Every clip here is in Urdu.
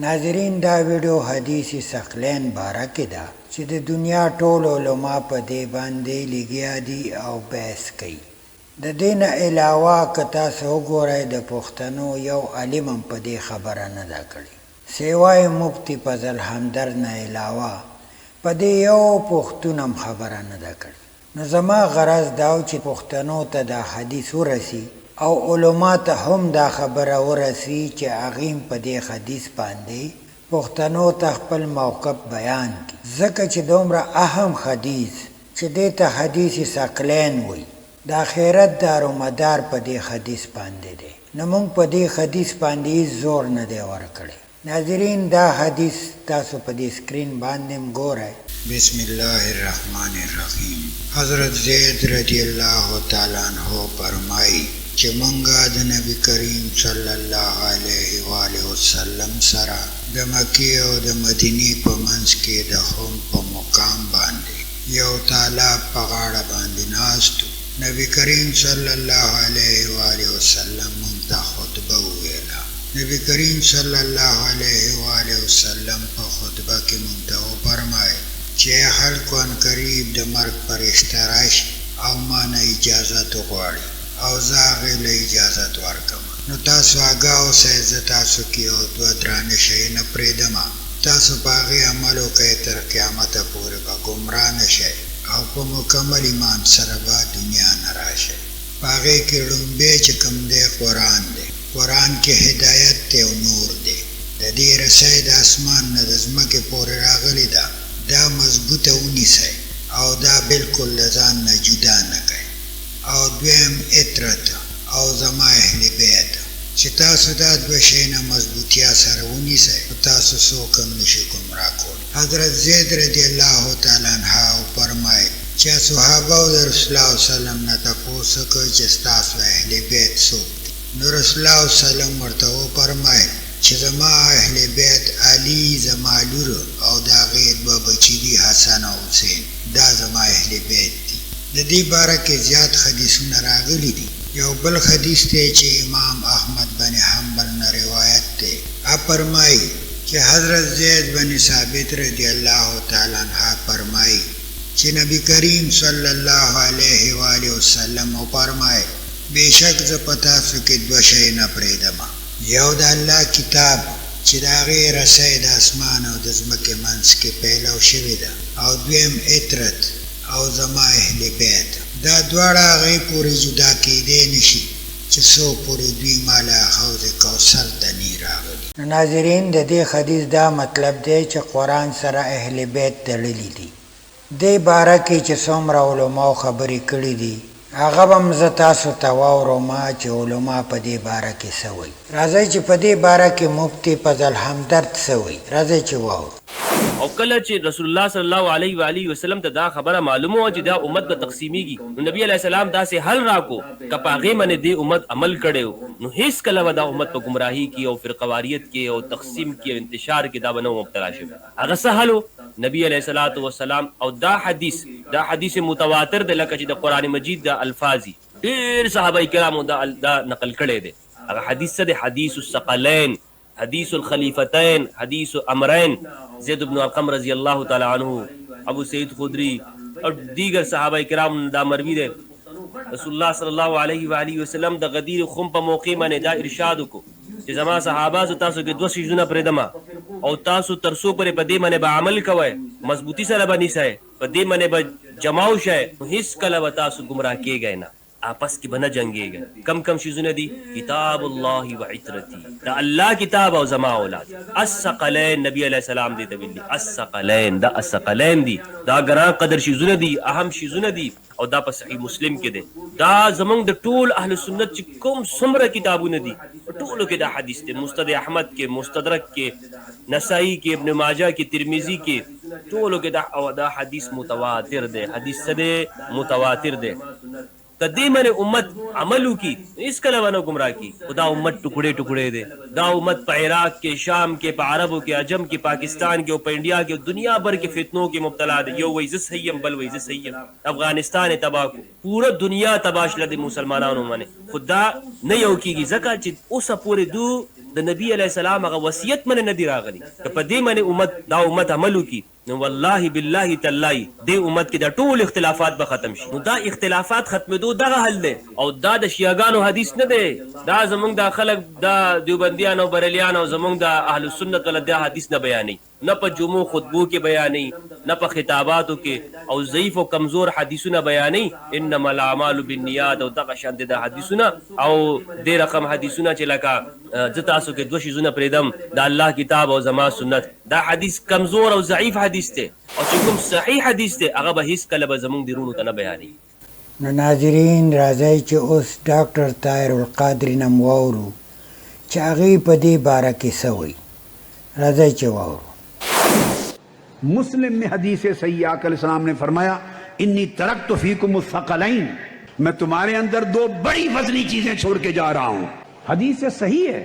ناظرین دا ویډیو حدیث ثقلین باره کې ده چې د دنیا ټول علما په دې باندې لګیا دي او بحث کوي. د دې نه علاوه که تاسو وګورئ د پښتنو یو عالم هم په دې خبره نه ده کړې سوای مفتی فضل همدرد نه علاوه په دې یو پښتون هم خبره نه ده کړې. نو زما غرض دا و چې پښتنو ته دا حدیث ورسي او علما ته هم دا خبره ورسي چې هغوی په دې حدیث باندې پښتنو ته خپل موقف بیان کړي، ځکه چې دومره اهم حدیث چې دې ته حدیث ثقلین وایي د آخرت دارومدار په دې حدیث باندې دی. نو موږ په دې حدیث باندې زور نه دی ورکړی. ناظرین دا حدیث تاسو په دې سکرین باندې ګورئ. بسم الله الرحمن الرحیم. حضرت زید رضی الله تعالی عنہ فرمایي چې مونږه د نبی کریم صلی الله علیه و آله وسلم سره د مکې او د مدینې په منځ کې د خم په مقام باندې یو تالاب په غاړه باندې ناستو. نبی کریم صلی الله علیه و آله وسلم مونږ ته خطبه وویله. نبی کریم صلی الله علیه و آله وسلم په خطبه کې مونږ ته وفرمایل چې خلکو ان قریب د مرګ فرشته راشي او ما نه اجازت وغواړي او زه هغې له اجازت ورکوم. نو تاسو آګاه اوسئ، زه تاسو کې یو دوه درانه شیونه پرېږدمه، تاسو په هغې عمل وکئ تر قیامته پورې به ګمراه نه شئ او په مکمل ایمان سره به دنیا نه راشئ. په هغې کې لومبی چې کوم دی قرآن دی. قرآن کې هدایت دی او نور دی. د دې رسۍ د اسمان نه د ځمکې پورې راغلې ده، دا مضبوطه ونیسئ او دا بالکل له ځان نه جدا نه کئ. او دویم اطرت او زما اهل بیت چې تاسو دا دوه شیونه مضبوطیا سره ونیسئ نو تاسو څوک هم نشي ګمراه کولی. حضرت زید رضی الله تعالی عنه فرمایي چې صحابه د رسول الله صلی الله علیه وسلم نه تپوس وکړ چې ستاسو اهل بیت څوک دي. نو رسول الله صلی الله علیه وسلم ورته وفرمایل چې زما اهل بیت علي زما لور او د هغې دوه بچي دي حسن او حسین، دا زما اهل بیت دي. د دې باره کې زیات حدیثونه راغلي دي. یو بل حدیث دی چې امام احمد بن حنبل نه روایت دی. فرمایي چې حضرت زید بن ثابت رضی الله تعالی عنہ فرمایي چې نبی کریم صلی الله علیه و آله وسلم فرمایي بېشک زه په تاسو کې دوه شی نه پرېږدم، یو د الله کتاب چې د هغې رسۍ د اسمان او د ځمکې منځ کې پیلو شوې ده، او دویم اطرت او زما اهل بیت. دا دواړه هغې پورې جدا کېدی نشي چې څو پورې دوی ماله حوض کوثر ته نه راغلي. ناظرین د دې حدیث دا مطلب دی چې قرآن سره اهل بیت تړلي دي. دې باره کې چې څومره علماو خبرې کړي دي هغه به هم زه تاسو ته واورم چې علما په دې باره کې څه وایي. راځئ چې په دې باره کې مفتی فضل همدرد څه وایي، راځئ چې واورو. او کله چې رسول الله صلی الله علیه و آله وسلم ته دا خبره معلومه وه چې دا امت به تقسیمیږي، نو نبی علیه السلام داسې حل راکو که په هغې باندې دې امت عمل کړی نو هېڅ کله به دا امت په ګمراهي کې او فرقواریت کې او تقسیم کې او انتشار کې دا به نه مبتلا شوي. هغه څه حل نبی علیه الصلاة والسلام او دا حدیث متواتر دی، لکه چې د قرآن مجید دا الفاظي ډېر صحابه کرامو دا نقل کړی دی. هغه حدیث څه دی؟ حدیث الثقلین، حدیث الخلیفتین، حدیث امرین. زید بن ارقم رضی اللہ تعالی عنہ، ابو سعید خدری اور دیگر صحابہ کرام دا مروی دے. رسول اللہ صلی اللہ علیہ وآلہ وسلم دا غدیر خم پا موقع میں دا ارشاد کو کہ زما صحابہ سو تاسو کے دو سیزونا پردما او تاسو ترسو پر پا دی منے با عمل کوئے، مضبوطی سر با نیسائے، پا دی منے با جماؤ شائے، حس کلا و تاسو گمراہ کیے گئے نا، آپس کی بنا جنگے گئے. کم شیزونه دی؟ کتاب اللہ و عطرتی، دا اللہ کتاب او زما اولاد. الثقلین نبی علیہ السلام دی تبیل دی الثقلین، دا الثقلین دی، دا گران قدر شیزونه دی، اهم شیزونه دی، او دا په صحیح مسلم کې دی. دا زمونږ د ټول اهل سنت چې کوم څومره کتابونه دي ټولو کې دا حدیث دی. مستد احمد کې، مستدرک کې، نسائی کې، ابن ماجه کې، ترمذی کې، ټولو کې دا حدیث متواتر دی. حدیث څه دی؟ متواتر دی. کدی من امت عملو کی اس کله ونه گمراہ کی. خدا امت ټکڑے ټکڑے دے. دا امت په عراق کې، شام کې، په عربو کې، عجم کې، پاکستان کې او په انډیا کې، دنیا بھر کې فتنوں کې مبتلا دے. یو وایي زه صحیح بل وایي زه صحیح. افغانستان تباہ کو، پورا دنیا تباہ شله د مسلمانانو باندې. خدا نه یو کیږي ځکه چې اوسه پورې دو د نبی علیہ السلام هغه وصیت من نه دی راغلی که په دې من امت دا امت عمل وکي نو والله بالله تعالی دې امت کې د ټول اختلافات به ختم شي. نو دا اختلافات ختمېدو دغه حل دی او دا د شیعاګانو حدیث نه دی، دا زمونږ د خلک د دیوبندیان او بریلیان او زمونږ د اهل سنت ول د حدیث نه بیانې، نه په جمعو خطبو کې بیانې، نه په خطاباتو کې، او ضعیف او کمزور حدیثونه بیانې، انما الاعمال بالنیات او دغه شان د حدیثونه او د رقم حدیثونه چې لکه زه تاسو کې دوه شیزونه پرېږدم د الله کتاب او زما سنت، دا حدیث کمزور او ضعیف حدیث دی او چې کوم صحیح حدیث دی هغه به هیڅ کله به زمونږ د رونو ته نه بیانې. نو ناظرین راځئ چې اوس ډاکټر طاهر القادری نه واورو چې هغې په دې باره کې څه وایي. راځئ چې واورو. مسلم میں حدیث صحیح آقا علیہ السلام نے فرمایا انی ترکت فیکم الثقلین، میں تمہارے اندر دو بڑی وزنی چیزیں چھوڑ کے جا رہا ہوں. حدیث صحیح ہے.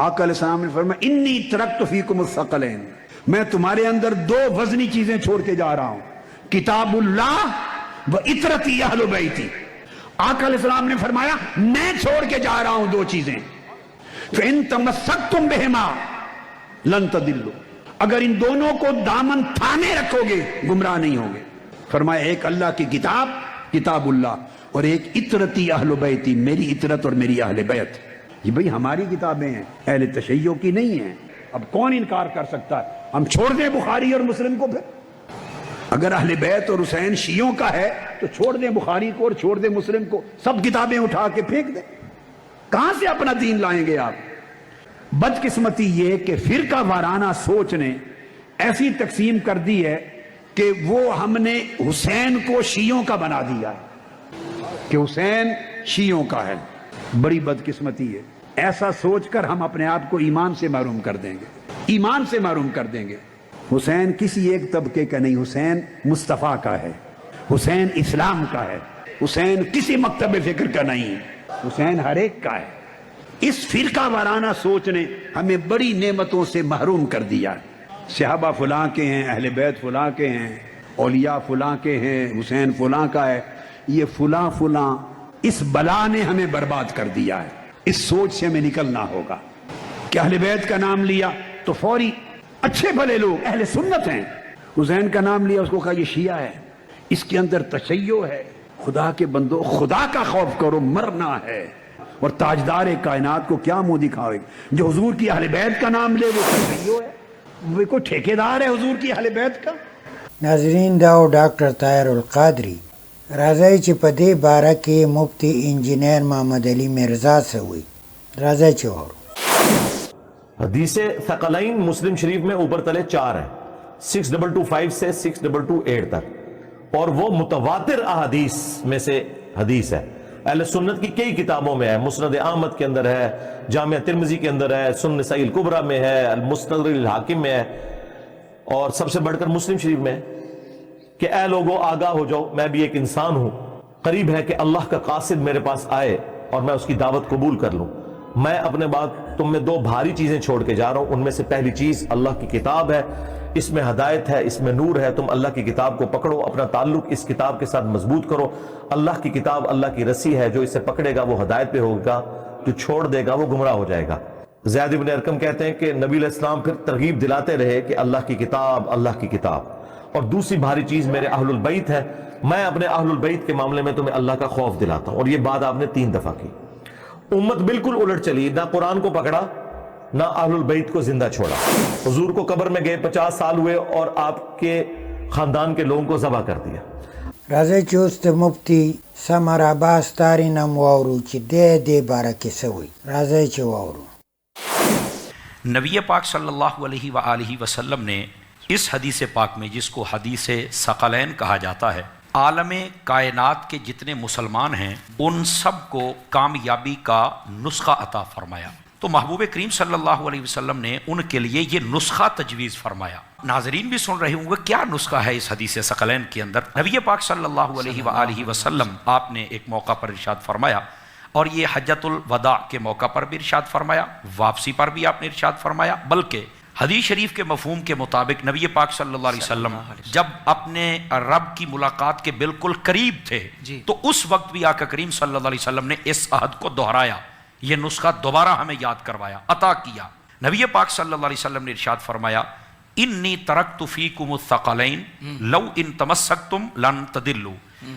آقا علیہ السلام نے فرمایا انی ترکت فیکم الثقلین، میں تمہارے اندر دو وزنی چیزیں چھوڑ کے جا رہا ہوں، کتاب اللہ و اطرتی اہل بیتی. آقا علیہ السلام نے فرمایا میں چھوڑ کے جا رہا ہوں دو چیزیں، فَإِن تَمَسَّكْتُمْ بِهِمَا لَن تَضِلُّوا، اگر ان دونوں کو دامن تھامے رکھو گے گمراہ نہیں ہوگے. فرمایا ایک اللہ کی کتاب کتاب اللہ اور ایک اطرتی اہل بیتی، میری اطرت اور میری اہل بیت. یہ بھئی ہماری کتابیں ہیں، اہل تشیع کی نہیں ہیں. اب کون انکار کر سکتا ہے؟ ہم چھوڑ دیں بخاری اور مسلم کو؟ پھر اگر اہل بیت اور حسین شیعوں کا ہے تو چھوڑ دیں بخاری کو اور چھوڑ دیں مسلم کو، سب کتابیں اٹھا کے پھینک دیں. کہاں سے اپنا دین لائیں گے آپ؟ بدقسمتی یہ کہ فرقہ وارانہ سوچ نے ایسی تقسیم کر دی ہے کہ وہ ہم نے حسین کو شیعوں کا بنا دیا ہے کہ حسین شیعوں کا ہے. بڑی بدقسمتی ہے. ایسا سوچ کر ہم اپنے آپ کو ایمان سے محروم کر دیں گے، ایمان سے محروم کر دیں گے. حسین کسی ایک طبقے کا نہیں، حسین مصطفیٰ کا ہے، حسین اسلام کا ہے، حسین کسی مکتب فکر کا نہیں، حسین ہر ایک کا ہے. اس فرقہ وارانہ سوچ نے ہمیں بڑی نعمتوں سے محروم کر دیا ہے. صحابہ فلاں کے ہیں، اہل بیت فلاں کے ہیں، اولیاء فلاں کے ہیں، حسین فلاں کا ہے. یہ فلاں فلاں اس بلا نے ہمیں برباد کر دیا ہے. اس سوچ سے ہمیں نکلنا ہوگا کہ اہل بیت کا نام لیا تو فوری اچھے بھلے لوگ اہل سنت ہیں، حسین کا نام لیا اس کو کہا یہ شیعہ ہے، اس کے اندر تشیع ہے. خدا کے بندو خدا کا خوف کرو، مرنا ہے. اور تاجدار کائنات کو کیا منہ دکھاوے؟ جو حضور کی اہل بیت کا نام لے وہ تشیع ہے، وہ کوئی ٹھیکیدار ہے حضور کی اہل بیت کا؟ ناظرین دا ډاکټر طاهر القادری. راځئ چې په دې باره کې مفتی انجینیر محمد علی مرزا څه وایي. راځئ چې واورو. حدیث ثقلین مسلم شریف میں اوپر تلے 4 ہیں، 6225 سے 6228 تک، اور وہ متواتر احادیث میں سے حدیث ہے. اہل سنت کی کئی کتابوں میں ہے، مسند احمد کے اندر ہے، جامعہ ترمذی کے اندر ہے، سنن نسائی الکبریٰ میں ہے، المستدرک الحاکم میں ہے، اور سب سے بڑھ کر مسلم شریف میں ہے کہ اے لوگوں آگاہ ہو جاؤ، میں بھی ایک انسان ہوں، قریب ہے کہ اللہ کا قاصد میرے پاس آئے اور میں اس کی دعوت قبول کر لوں. میں اپنے بعد تم میں 2 بھاری چیزیں چھوڑ کے جا رہا ہوں. ان میں سے پہلی چیز اللہ کی کتاب ہے، اس میں ہدایت ہے، اس میں نور ہے. تم اللہ کی کتاب کو پکڑو، اپنا تعلق اس کتاب کے ساتھ مضبوط کرو. اللہ کی کتاب اللہ کی رسی ہے، جو اسے پکڑے گا وہ ہدایت پہ ہوگا، جو چھوڑ دے گا وہ گمراہ ہو جائے گا. زید بن ارقم کہتے ہیں کہ نبی علیہ السلام پھر ترغیب دلاتے رہے کہ اللہ کی کتاب، اللہ کی کتاب. اور دوسری بھاری چیز میرے اہل البیت ہے، میں اپنے اہل البیت کے معاملے میں تمہیں اللہ کا خوف دلاتا ہوں. اور یہ بات آپ نے 3 دفعہ کی. امت بالکل الٹ چلی، نہ قرآن کو پکڑا نہ اہل البیت کو زندہ چھوڑا. حضور کو قبر میں گئے 50 سال ہوئے اور آپ کے خاندان کے لوگوں کو ذبح کر دیا. راځئ چې اوس د مفتی ثمر عباس تاري نه واورو چې دې باره کې څه وایي. راځئ چې واورو. نبی پاک صلی اللہ علیہ وآلہ وسلم نے اس حدیث پاک میں، جس کو حدیث ثقلین کہا جاتا ہے، عالم کائنات کے جتنے مسلمان ہیں ان سب کو کامیابی کا نسخہ عطا فرمایا. تو محبوب کریم صلی اللہ علیہ وسلم نے ان کے لیے یہ نسخہ تجویز فرمایا. ناظرین بھی سن رہے ہوں گے کیا نسخہ ہے اس حدیث ثقلین کے اندر. نبی پاک صلی اللہ علیہ وآلہ وسلم آپ نے ایک موقع پر ارشاد فرمایا، اور یہ حجۃ الوداع کے موقع پر بھی ارشاد فرمایا، واپسی پر بھی آپ نے ارشاد فرمایا. بلکہ حدیث شریف کے مفہوم کے مطابق نبی پاک صلی اللہ علیہ وسلم جب اپنے رب کی ملاقات کے بالکل قریب تھے تو اس وقت بھی آقا کریم صلی اللہ علیہ وسلم نے اس عہد کو دہرایا یہ نسخہ دوبارہ ہمیں یاد کروایا، عطا کیا۔ نبی پاک صلی اللہ علیہ وسلم نے ارشاد فرمایا انی ترکت فیکم الثقلین لو ان تمسکتم لن تضلوا،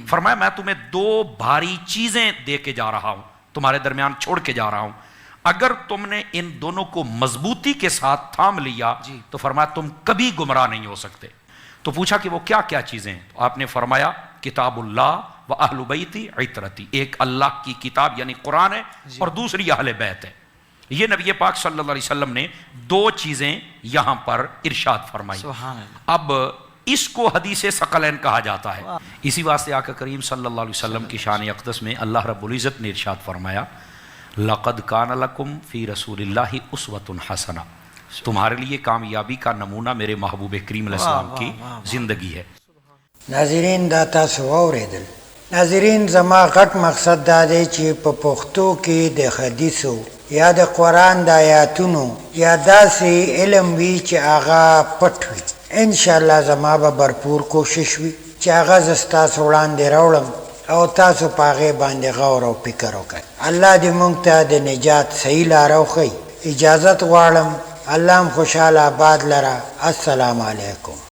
فرمایا میں تمہیں دو بھاری چیزیں دے کے جا رہا ہوں، تمہارے درمیان چھوڑ کے جا رہا ہوں، اگر تم نے ان دونوں کو مضبوطی کے ساتھ تھام لیا تو فرمایا تم کبھی گمراہ نہیں ہو سکتے۔ تو پوچھا کہ وہ کیا کیا چیزیں ہیں؟ تو آپ نے فرمایا کتاب اللہ و اہل بیتی عترتی، ایک اللہ کی کتاب یعنی قرآن ہے اور دوسری اہل بیت ہے۔ یہ نبی پاک صلی اللہ علیہ وسلم نے دو چیزیں یہاں پر ارشاد فرمائی۔ اب اس کو حدیث ثقلین کہا جاتا ہے۔ اسی واسطے آقا کریم صلی اللہ علیہ وسلم کی شان اقدس میں اللہ رب العزت نے ارشاد فرمایا لقد کان لکم فی رسول اللہ اسوۃ حسنہ، تمہارے لیے کامیابی کا نمونہ میرے محبوب کریم علیہ السلام کی زندگی ہے۔ ناظرین دا تاسو واوریدل. ناظرین زما غټ مقصد دا دی چې په پښتو کې د حدیثو یا د قرآن د آیاتونو یا داسې علم وي چې هغه پټ وي. انشاءالله زما به بھرپور کوشش وي چې هغه زه ستاسو وړاندې راوړم او تاسو په هغې باندې غور او فکر وکړئ. الله دې موږ ته د نجات صحیح لاره وښیي. اجازت غواړم، الله هم خوشحاله آباد لره. السلام علیکم.